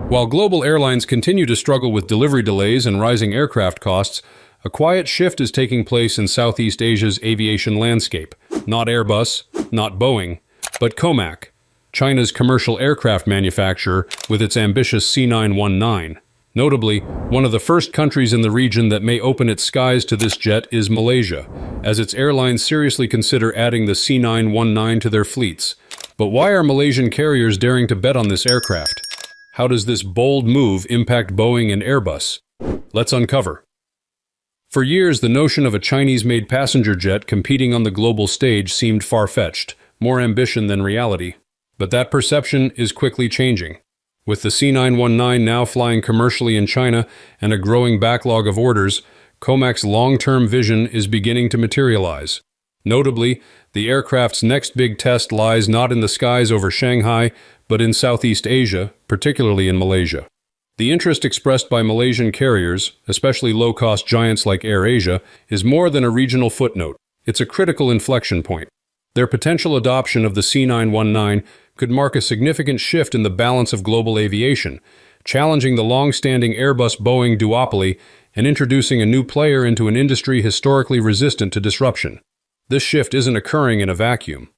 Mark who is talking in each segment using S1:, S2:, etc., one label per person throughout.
S1: While global airlines continue to struggle with delivery delays and rising aircraft costs, a quiet shift is taking place in Southeast Asia's aviation landscape. Not Airbus, not Boeing, but COMAC, China's commercial aircraft manufacturer with its ambitious C919. Notably, one of the first countries in the region that may open its skies to this jet is Malaysia, as its airlines seriously consider adding the C919 to their fleets. But why are Malaysian carriers daring to bet on this aircraft? How does this bold move impact Boeing and Airbus? Let's uncover. For years, the notion of a Chinese-made passenger jet competing on the global stage seemed far-fetched, more ambition than reality. But that perception is quickly changing. With the C919 now flying commercially in China and a growing backlog of orders, COMAC's long-term vision is beginning to materialize. Notably, the aircraft's next big test lies not in the skies over Shanghai, but in Southeast Asia, particularly in Malaysia. The interest expressed by Malaysian carriers, especially low-cost giants like AirAsia, is more than a regional footnote. It's a critical inflection point. Their potential adoption of the C919 could mark a significant shift in the balance of global aviation, challenging the long-standing Airbus-Boeing duopoly and introducing a new player into an industry historically resistant to disruption. This shift isn't occurring in a vacuum.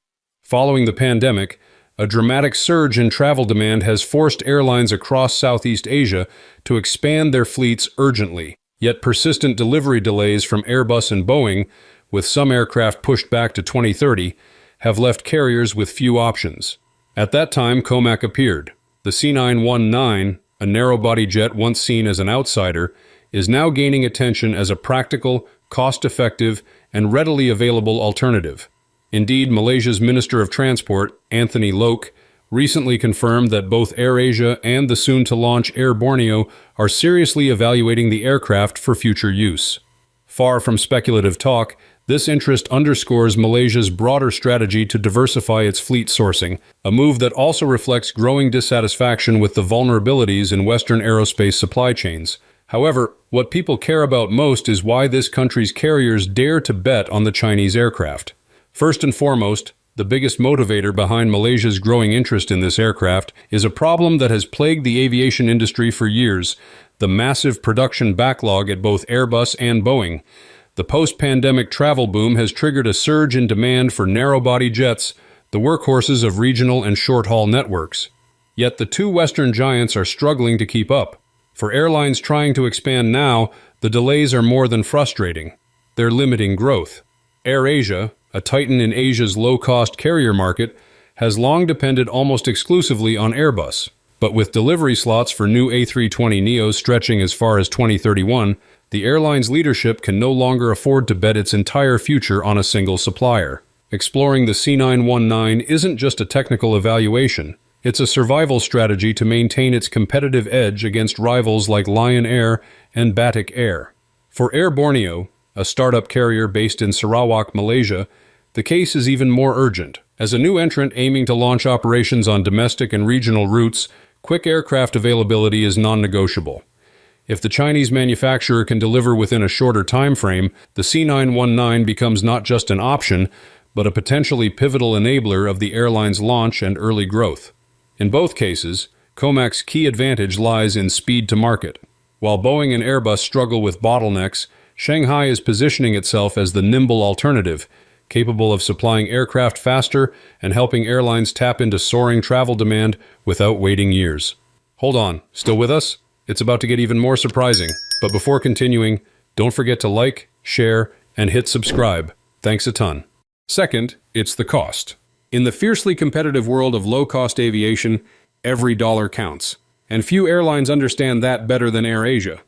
S1: Following the pandemic, a dramatic surge in travel demand has forced airlines across Southeast Asia to expand their fleets urgently. Yet persistent delivery delays from Airbus and Boeing, with some aircraft pushed back to 2030, have left carriers with few options. At that time, COMAC appeared. The C919, a narrow-body jet once seen as an outsider, is now gaining attention as a practical, cost-effective, and readily available alternative. Indeed, Malaysia's Minister of Transport, Anthony Loke, recently confirmed that both AirAsia and the soon-to-launch Air Borneo are seriously evaluating the aircraft for future use. Far from speculative talk, this interest underscores Malaysia's broader strategy to diversify its fleet sourcing, a move that also reflects growing dissatisfaction with the vulnerabilities in Western aerospace supply chains. However, what people care about most is why this country's carriers dare to bet on the Chinese aircraft. First and foremost, the biggest motivator behind Malaysia's growing interest in this aircraft is a problem that has plagued the aviation industry for years: the massive production backlog at both Airbus and Boeing. The post-pandemic travel boom has triggered a surge in demand for narrow-body jets, the workhorses of regional and short-haul networks. Yet the two Western giants are struggling to keep up. For airlines trying to expand now, the delays are more than frustrating. They're limiting growth. AirAsia, a titan in Asia's low-cost carrier market, has long depended almost exclusively on Airbus. But with delivery slots for new A320neos stretching as far as 2031, the airline's leadership can no longer afford to bet its entire future on a single supplier. Exploring the C919 isn't just a technical evaluation. It's a survival strategy to maintain its competitive edge against rivals like Lion Air and Batik Air. For Air Borneo, a startup carrier based in Sarawak, Malaysia, the case is even more urgent. As a new entrant aiming to launch operations on domestic and regional routes, quick aircraft availability is non-negotiable. If the Chinese manufacturer can deliver within a shorter time frame, the C919 becomes not just an option, but a potentially pivotal enabler of the airline's launch and early growth. In both cases, COMAC's key advantage lies in speed to market. While Boeing and Airbus struggle with bottlenecks, Shanghai is positioning itself as the nimble alternative, capable of supplying aircraft faster and helping airlines tap into soaring travel demand without waiting years. Hold on, still with us? It's about to get even more surprising. But before continuing, don't forget to like, share, and hit subscribe. Thanks a ton. Second, it's the cost. In the fiercely competitive world of low-cost aviation, every dollar counts. And few airlines understand that better than AirAsia.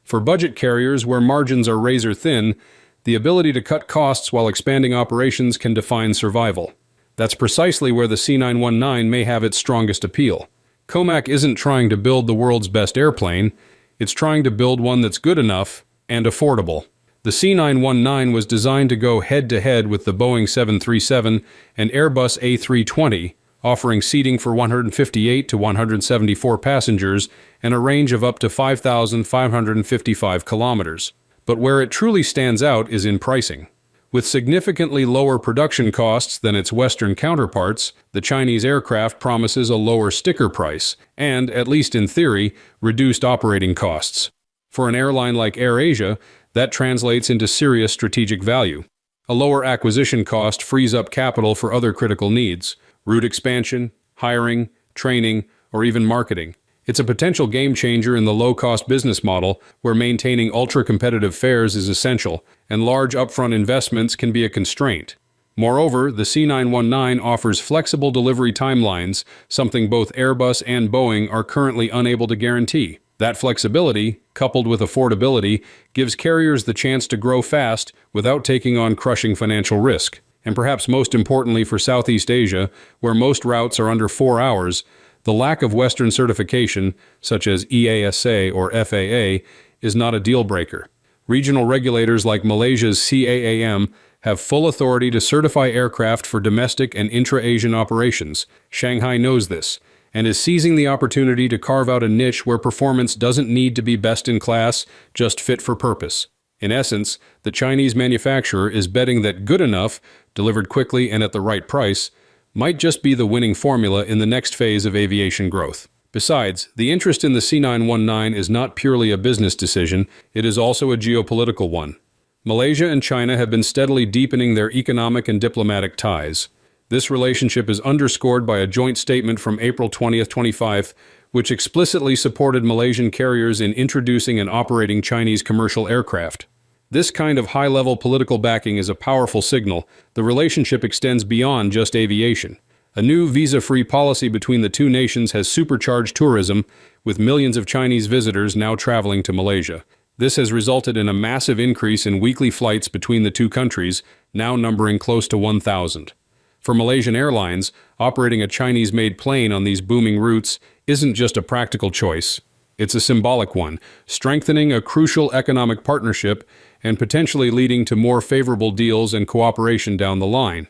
S1: For budget carriers where margins are razor-thin, the ability to cut costs while expanding operations can define survival. That's precisely where the C919 may have its strongest appeal. COMAC isn't trying to build the world's best airplane, it's trying to build one that's good enough and affordable. The C919 was designed to go head-to-head with the Boeing 737 and Airbus A320, offering seating for 158 to 174 passengers and a range of up to 5,555 kilometers. But where it truly stands out is in pricing. With significantly lower production costs than its Western counterparts, the Chinese aircraft promises a lower sticker price and, at least in theory, reduced operating costs. For an airline like AirAsia, that translates into serious strategic value. A lower acquisition cost frees up capital for other critical needs: route expansion, hiring, training, or even marketing. It's a potential game changer in the low-cost business model where maintaining ultra-competitive fares is essential, and large upfront investments can be a constraint. Moreover, the C919 offers flexible delivery timelines, something both Airbus and Boeing are currently unable to guarantee. That flexibility, coupled with affordability, gives carriers the chance to grow fast without taking on crushing financial risk. And perhaps most importantly for Southeast Asia, where most routes are under 4 hours, the lack of Western certification, such as EASA or FAA, is not a deal-breaker. Regional regulators like Malaysia's CAAM have full authority to certify aircraft for domestic and intra-Asian operations. Shanghai knows this, and is seizing the opportunity to carve out a niche where performance doesn't need to be best in class, just fit for purpose. In essence, the Chinese manufacturer is betting that good enough, delivered quickly and at the right price, might just be the winning formula in the next phase of aviation growth. Besides, the interest in the C919 is not purely a business decision, it is also a geopolitical one. Malaysia and China have been steadily deepening their economic and diplomatic ties. This relationship is underscored by a joint statement from April 20, 2025, which explicitly supported Malaysian carriers in introducing and operating Chinese commercial aircraft. This kind of high-level political backing is a powerful signal. The relationship extends beyond just aviation. A new visa-free policy between the two nations has supercharged tourism, with millions of Chinese visitors now traveling to Malaysia. This has resulted in a massive increase in weekly flights between the two countries, now numbering close to 1,000. For Malaysian Airlines, operating a Chinese-made plane on these booming routes isn't just a practical choice. It's a symbolic one, strengthening a crucial economic partnership and potentially leading to more favorable deals and cooperation down the line.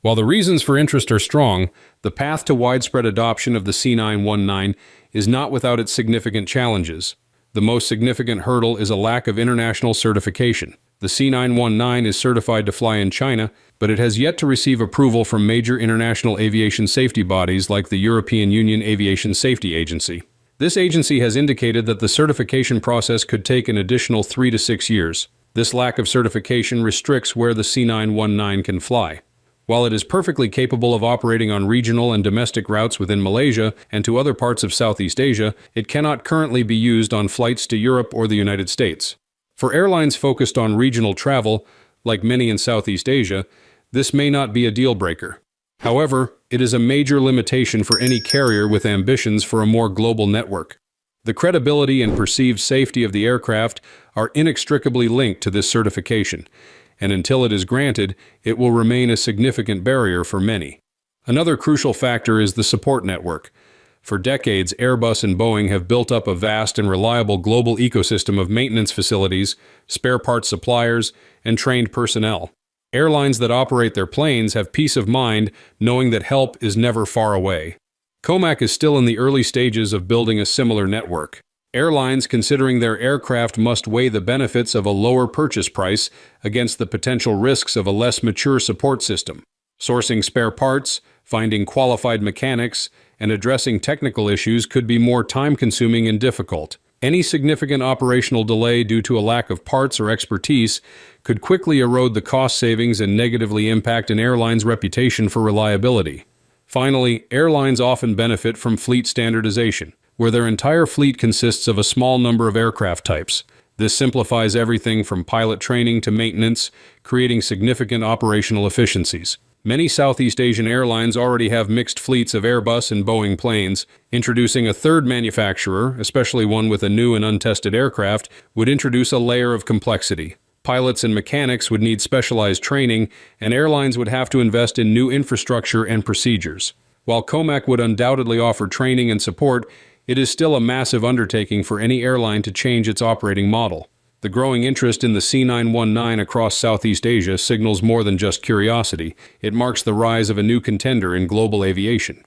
S1: While the reasons for interest are strong, the path to widespread adoption of the C919 is not without its significant challenges. The most significant hurdle is a lack of international certification. The C919 is certified to fly in China, but it has yet to receive approval from major international aviation safety bodies like the European Union Aviation Safety Agency. This agency has indicated that the certification process could take an additional 3 to 6 years. This lack of certification restricts where the C919 can fly. While it is perfectly capable of operating on regional and domestic routes within Malaysia and to other parts of Southeast Asia, it cannot currently be used on flights to Europe or the United States. For airlines focused on regional travel, like many in Southeast Asia, this may not be a deal-breaker. However, it is a major limitation for any carrier with ambitions for a more global network. The credibility and perceived safety of the aircraft are inextricably linked to this certification, and until it is granted, it will remain a significant barrier for many. Another crucial factor is the support network. For decades, Airbus and Boeing have built up a vast and reliable global ecosystem of maintenance facilities, spare parts suppliers, and trained personnel. Airlines that operate their planes have peace of mind knowing that help is never far away. COMAC is still in the early stages of building a similar network. Airlines considering their aircraft must weigh the benefits of a lower purchase price against the potential risks of a less mature support system. Sourcing spare parts, finding qualified mechanics, and addressing technical issues could be more time-consuming and difficult. Any significant operational delay due to a lack of parts or expertise could quickly erode the cost savings and negatively impact an airline's reputation for reliability. Finally, airlines often benefit from fleet standardization, where their entire fleet consists of a small number of aircraft types. This simplifies everything from pilot training to maintenance, creating significant operational efficiencies. Many Southeast Asian airlines already have mixed fleets of Airbus and Boeing planes. Introducing a third manufacturer, especially one with a new and untested aircraft, would introduce a layer of complexity. Pilots and mechanics would need specialized training, and airlines would have to invest in new infrastructure and procedures. While COMAC would undoubtedly offer training and support, it is still a massive undertaking for any airline to change its operating model. The growing interest in the C919 across Southeast Asia signals more than just curiosity. It marks the rise of a new contender in global aviation.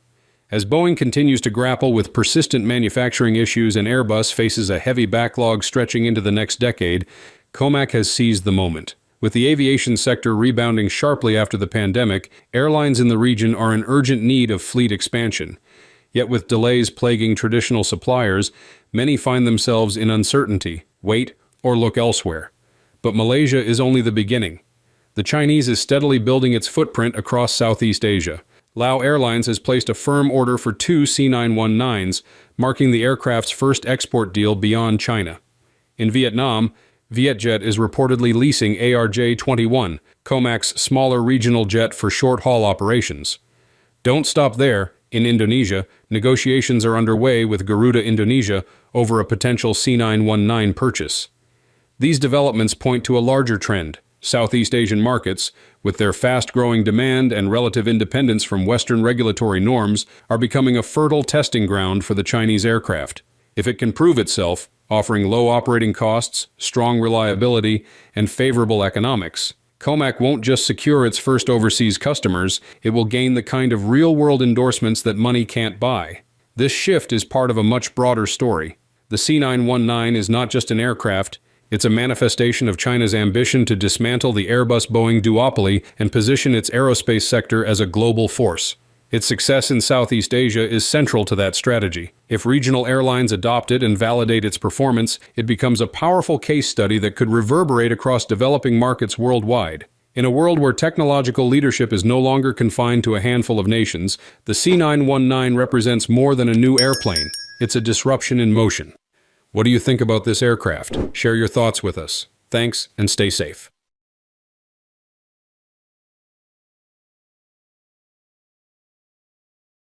S1: As Boeing continues to grapple with persistent manufacturing issues and Airbus faces a heavy backlog stretching into the next decade, COMAC has seized the moment. With the aviation sector rebounding sharply after the pandemic, airlines in the region are in urgent need of fleet expansion. Yet with delays plaguing traditional suppliers, many find themselves in uncertainty, wait, or look elsewhere. But Malaysia is only the beginning. The Chinese is steadily building its footprint across Southeast Asia. Lao Airlines has placed a firm order for 2 C919s, marking the aircraft's first export deal beyond China. In Vietnam, Vietjet is reportedly leasing ARJ-21, COMAC's smaller regional jet for short-haul operations. Don't stop there. In Indonesia, negotiations are underway with Garuda Indonesia over a potential C919 purchase. These developments point to a larger trend. Southeast Asian markets, with their fast-growing demand and relative independence from Western regulatory norms, are becoming a fertile testing ground for the Chinese aircraft. If it can prove itself, offering low operating costs, strong reliability, and favorable economics, COMAC won't just secure its first overseas customers, it will gain the kind of real-world endorsements that money can't buy. This shift is part of a much broader story. The C919 is not just an aircraft, it's a manifestation of China's ambition to dismantle the Airbus-Boeing duopoly and position its aerospace sector as a global force. Its success in Southeast Asia is central to that strategy. If regional airlines adopt it and validate its performance, it becomes a powerful case study that could reverberate across developing markets worldwide. In a world where technological leadership is no longer confined to a handful of nations, the C919 represents more than a new airplane. It's a disruption in motion. What do you think about this aircraft? Share your thoughts with us. Thanks, and stay safe.